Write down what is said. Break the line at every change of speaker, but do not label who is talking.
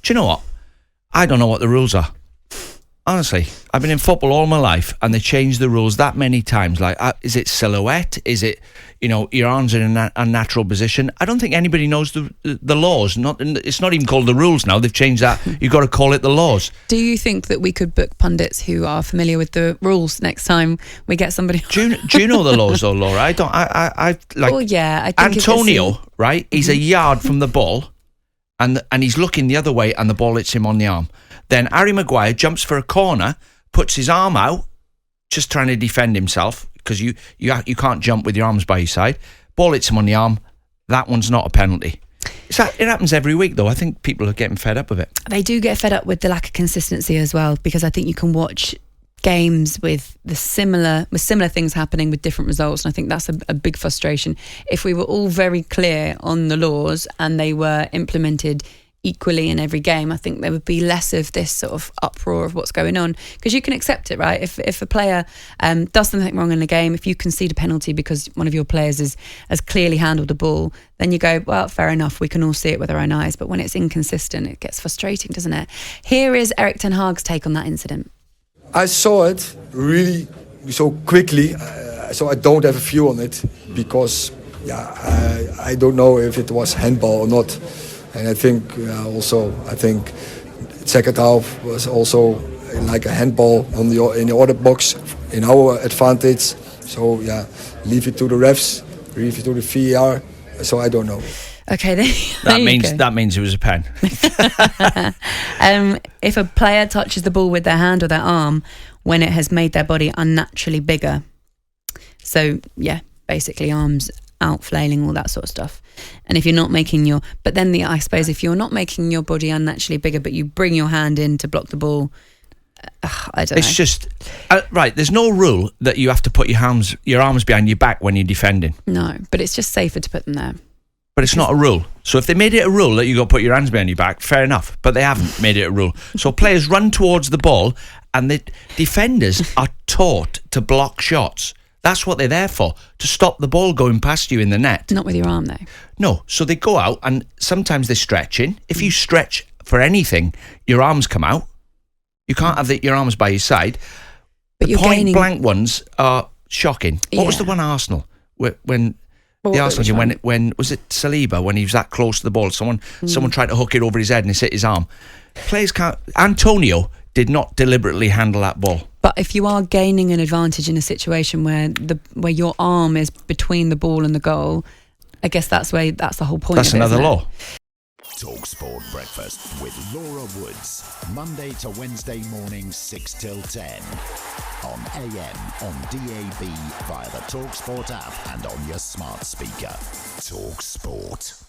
Do you know what? I don't know what the rules are. Honestly, I've been in football all my life, and they change the rules that many times. Like, is it silhouette? Is it, your arms are in a unnatural position? I don't think anybody knows the laws. It's not even called the rules now. They've changed that. You've got to call it the laws.
Do you think that we could book pundits who are familiar with the rules next time we get somebody?
Do you know the laws, though, Laura? I like.
Oh yeah, I think
Antonio, right? He's a yard from the ball, and he's looking the other way, and the ball hits him on the arm. Then Harry Maguire jumps for a corner, puts his arm out, just trying to defend himself, because you can't jump with your arms by your side. Ball hits him on the arm. That one's not a penalty. It happens every week, though. I think people are getting fed up with it.
They do get fed up with the lack of consistency as well, because I think you can watch games with similar things happening with different results, and I think that's a big frustration. If we were all very clear on the laws and they were implemented equally in every game, I think there would be less of this sort of uproar of what's going on, because you can accept it, right? If a player does something wrong in a game, if you concede a penalty because one of your players has clearly handled the ball, then you go, well, fair enough, we can all see it with our own eyes. But when it's inconsistent, it gets frustrating, doesn't it? Here is Erik ten Hag's take on that incident.
I saw it really so quickly, so I don't have a view on it, because I don't know if it was handball or not. And I think second half was also like a handball in the order box in our advantage. So leave it to the refs, leave it to the VAR. So I don't know.
Okay,
that means it was a pen.
If a player touches the ball with their hand or their arm when it has made their body unnaturally bigger, so basically arms out, flailing, all that sort of stuff. And if you're not making I suppose if you're not making your body unnaturally bigger, but you bring your hand in to block the ball, I don't know.
It's just right. There's no rule that you have to put your arms behind your back when you're defending.
No, but it's just safer to put them there.
But it's not a rule. So if they made it a rule that you got to put your hands behind your back, fair enough. But they haven't made it a rule. So players run towards the ball, and the defenders are taught to block shots. That's what they're there for, to stop the ball going past you in the net.
Not with your arm, though.
No, so they go out, and sometimes they're stretching. If you stretch for anything, your arms come out. You can't have your arms by your side. But the point-blank ones are shocking. What was the one at Arsenal? When was it Saliba, when he was that close to the ball? Someone tried to hook it over his head and it hit his arm. Players can't... Antonio did not deliberately handle that ball.
But if you are gaining an advantage in a situation where your arm is between the ball and the goal, I guess that's the whole point.
That's
of it,
another law.
talkSPORT Breakfast with Laura Woods, Monday to Wednesday mornings 6 till 10 on AM, on DAB, via the talkSPORT app and on your smart speaker. talkSPORT.